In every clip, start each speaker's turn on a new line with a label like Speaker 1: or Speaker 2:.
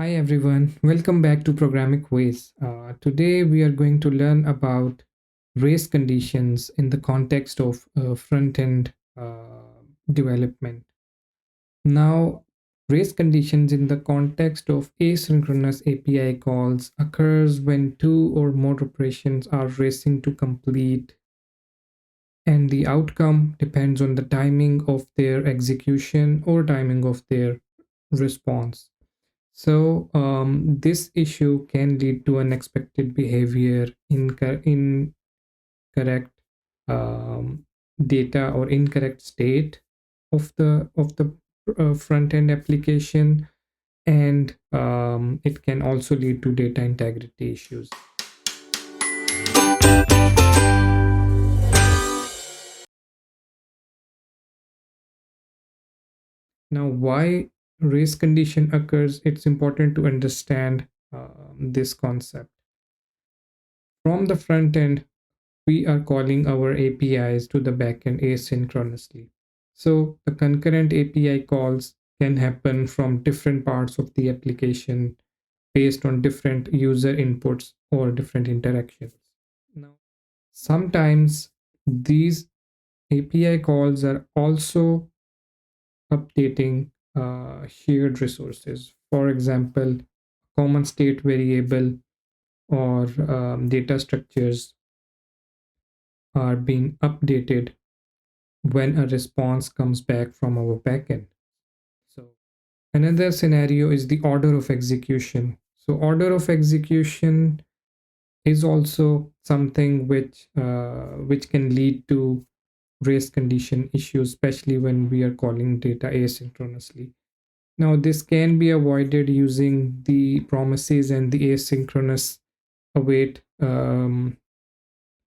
Speaker 1: Hi everyone, welcome back to Programming Ways. Today we are going to learn about race conditions in the context of front-end development. Now, race conditions in the context of asynchronous API calls occurs when two or more operations are racing to complete, and the outcome depends on the timing of their execution or timing of their response. This issue can lead to unexpected behavior, incorrect data or incorrect state of the front end application, and it can also lead to data integrity issues. Now, why race condition occurs? It's important to understand this concept. From the front end, we are calling our APIs to the backend asynchronously. So the concurrent API calls can happen from different parts of the application based on different user inputs or different interactions. Now, sometimes these API calls are also updating shared resources. For example, common state variable or data structures are being updated when a response comes back from our backend. So another scenario is the order of execution. So order of execution is also something which can lead to race condition issues, especially when we are calling data asynchronously. Now this can be avoided using the promises and the asynchronous await,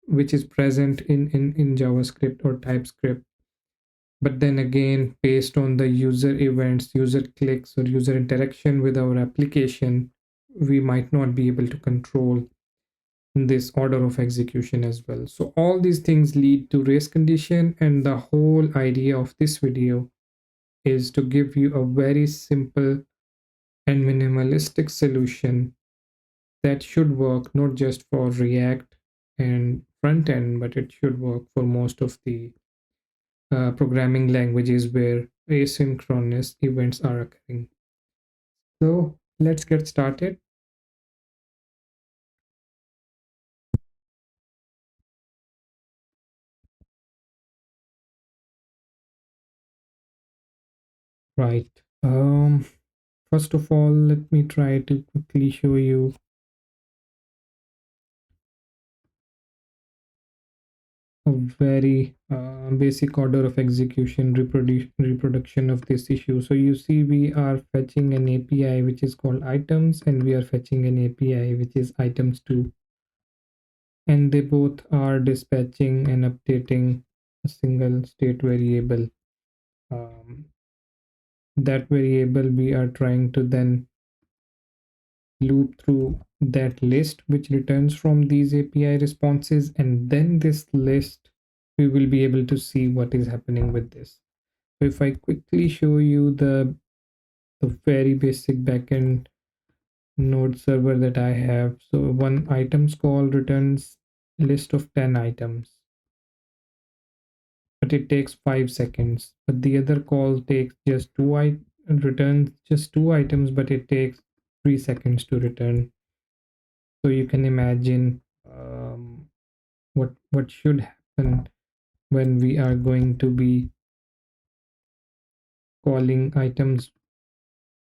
Speaker 1: which is present in JavaScript or TypeScript. But then again, based on the user events, user clicks, or user interaction with our application, we might not be able to control this order of execution as well. So all these things lead to race condition, and the whole idea of this video is to give you a very simple and minimalistic solution that should work not just for React and front end, but it should work for most of the programming languages where asynchronous events are occurring. So let's get started. Right. First of all, let me try to quickly show you a very basic order of execution reproduction of this issue. So you see we are fetching an API which is called items, and we are fetching an API which is items 2, and they both are dispatching and updating a single state variable. um, that variable we are trying to then loop through that list which returns from these API responses, and then this list we will be able to see what is happening with this. So if I quickly show you the very basic backend node server that I have, so one items call returns list of 10 items, but it takes 5 seconds. But the other call takes just returns just 2 items, but it takes 3 seconds to return. So you can imagine what should happen when we are going to be calling items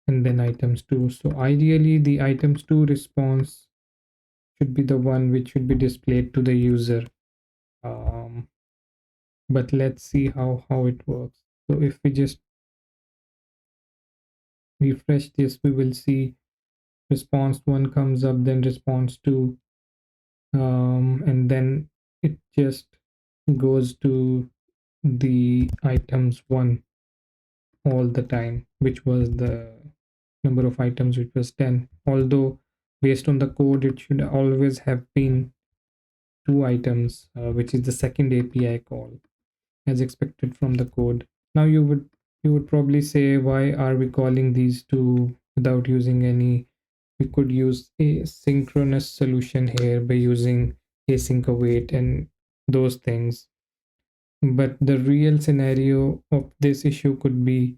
Speaker 1: and then items 2. So ideally the items 2 response should be the one which should be displayed to the user. um, but let's see how it works. So if we just refresh this, we will see response 1 comes up, then response 2, and then it just goes to the items 1 all the time, which was the number of items, which was 10. Although based on the code it should always have been 2 items, which is the second API call as expected from the code. Now you would probably say, why are we calling these two without using any we could use a synchronous solution here by using asyncawait and those things. But the real scenario of this issue could be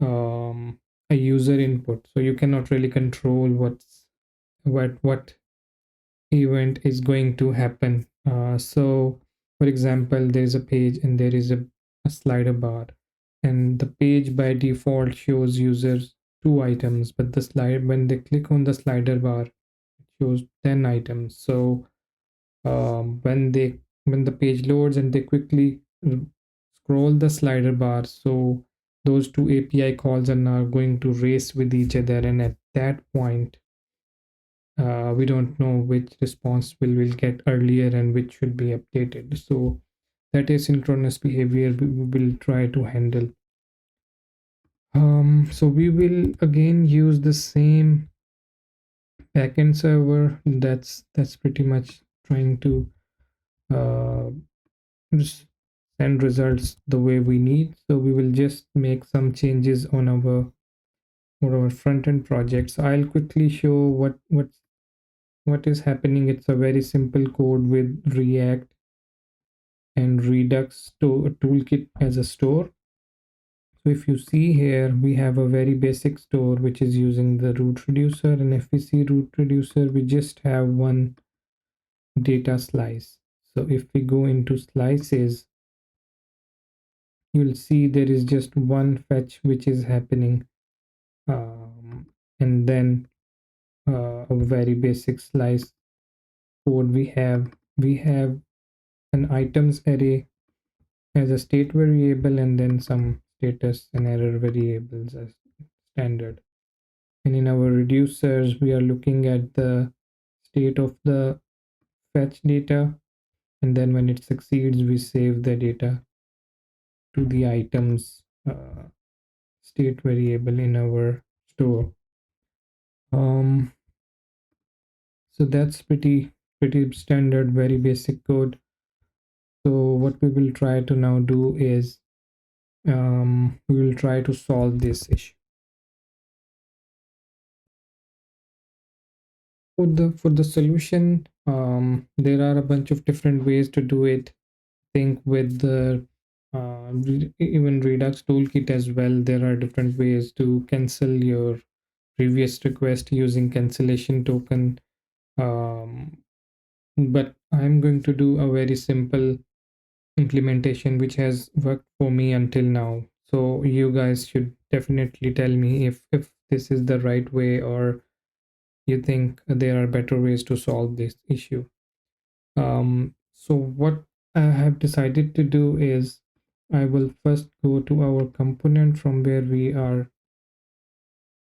Speaker 1: a user input. So you cannot really control what event is going to happen. So for example, there's a page and there is a slider bar, and the page by default shows users 2 items, but the slide when they click on the slider bar, it shows 10 items. So when the page loads and they quickly scroll the slider bar, so those two API calls are now going to race with each other, and at that point we don't know which response will get earlier and which should be updated. So that asynchronous behavior we will try to handle. So we will again use the same backend server that's pretty much trying to uh, send results the way we need. So we will just make some changes on our front end projects. I'll quickly show what is happening. It's a very simple code with React and Redux toolkit as a store. So if you see here, we have a very basic store which is using the root reducer, and if we see root reducer, we just have one data slice. So if we go into slices, you'll see there is just one fetch which is happening, and then a very basic slice code we have an items array as a state variable, and then some status and error variables as standard. And in our reducers, we are looking at the state of the fetch data, and then when it succeeds, we save the data to the items state variable in our store. um so that's pretty standard, very basic code. So what we will try to now do is we will try to solve this issue. For the solution, there are a bunch of different ways to do it. I think with the even Redux toolkit as well, there are different ways to cancel your previous request using cancellation token. um, but I'm going to do a very simple implementation which has worked for me until now. So you guys should definitely tell me if this is the right way, or you think there are better ways to solve this issue. So what I have decided to do is I will first go to our component from where we are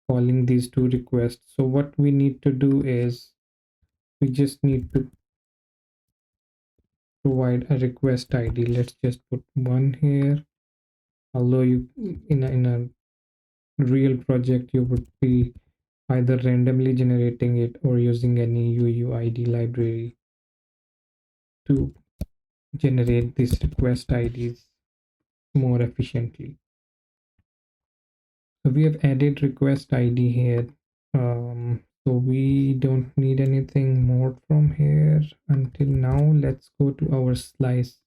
Speaker 1: calling these two requests. So what we need to do is we just need to provide a request ID. Let's just put one here. Although you in a real project you would be either randomly generating it or using any UUID library to generate these request IDs more efficiently. So we have added request ID here. So we don't need anything more from here until now. Let's go to our slice.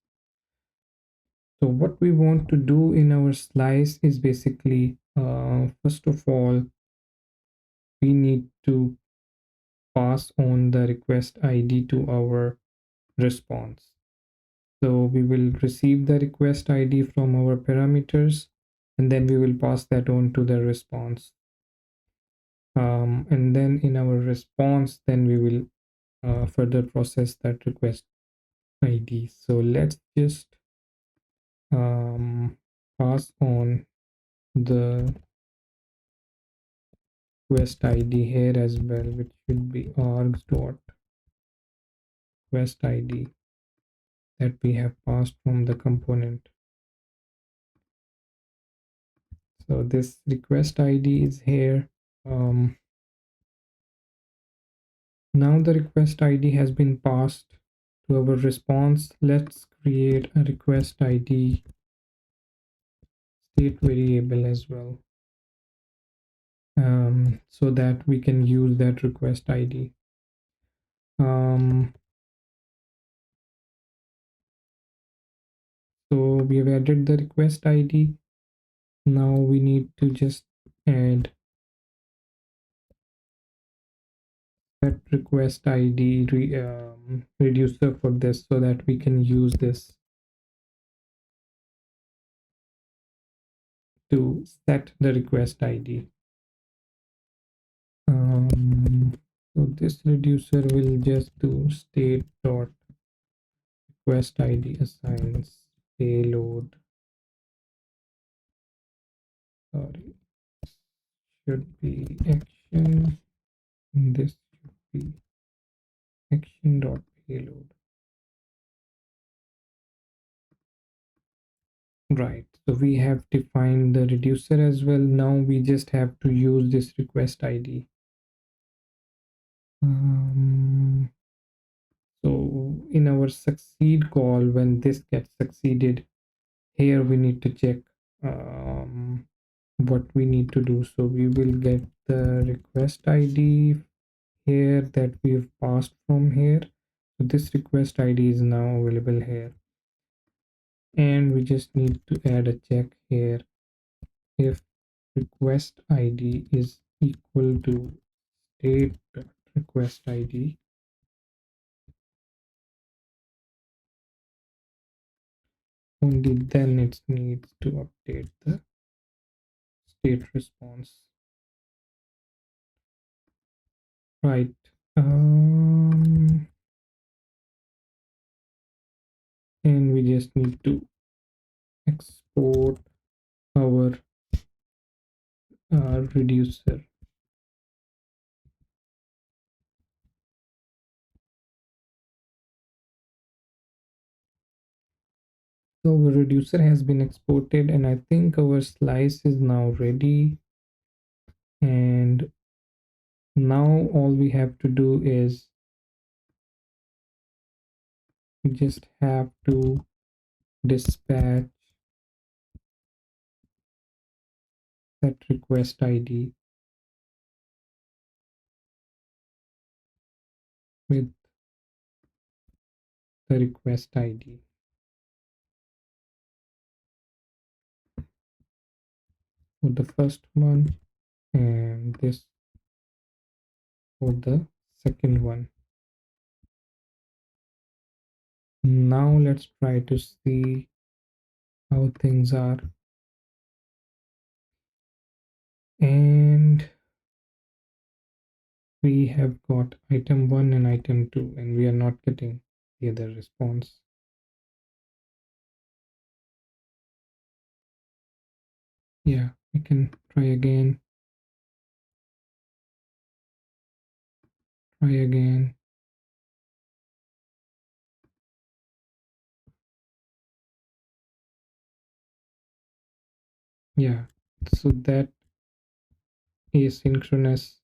Speaker 1: So what we want to do in our slice is basically, first of all, we need to pass on the request ID to our response. So we will receive the request ID from our parameters, and then we will pass that on to the response. And then in our response, then we will further process that request ID. So let's just pass on the request ID here as well, which should be args dot request ID that we have passed from the component. So this request ID is here. Now the request ID has been passed to our response. Let's create a request ID state variable as well. so that we can use that request ID. Um, so we have added the request ID. Now we need to just add that request ID reducer for this so that we can use this to set the request ID. So this reducer will just do state dot request ID assigns payload. Sorry, should be action. This should be action dot payload. Right. So we have defined the reducer as well. Now we just have to use this request ID. So in our succeed call, when this gets succeeded, here we need to check what we need to do. So we will get the request ID here that we've passed from here. So this request ID is now available here. And we just need to add a check here. If request ID is equal to state request ID, only then it needs to update the state response. Right. And we just need to export our reducer. So our reducer has been exported, and I think our slice is now ready. And now all we have to do is we just have to dispatch that request ID with the request ID. For the first one, and this for the second one. Now let's try to see how things are. And we have got item 1 and item 2, and we are not getting the other response. Yeah, we can try again. Try again. Yeah, so that asynchronous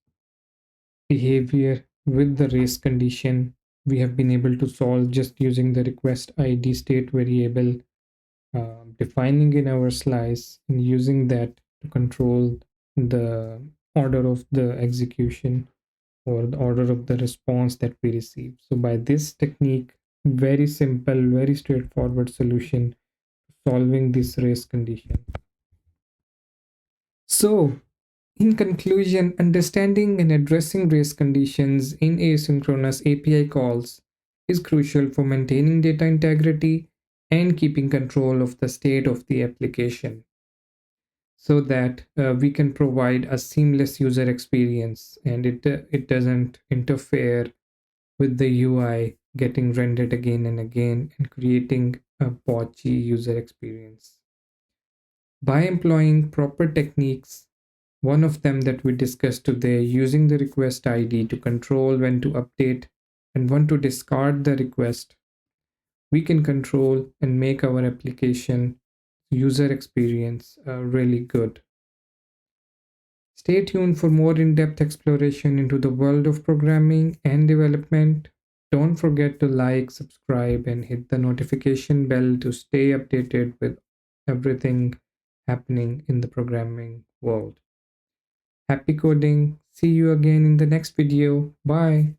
Speaker 1: behavior with the race condition we have been able to solve just using the request ID state variable, defining in our slice and using that to control the order of the execution or the order of the response that we receive. So by this technique, very simple, very straightforward solution solving this race condition. So in conclusion, understanding and addressing race conditions in asynchronous API calls is crucial for maintaining data integrity and keeping control of the state of the application so that we can provide a seamless user experience and it doesn't interfere with the UI getting rendered again and again and creating a patchy user experience. By employing proper techniques, one of them that we discussed today, using the request ID to control when to update and when to discard the request, we can control and make our application user experience really good. Stay tuned for more in-depth exploration into the world of programming and development. Don't forget to like, subscribe, and hit the notification bell to stay updated with everything happening in the programming world. Happy coding. See you again in the next video. Bye.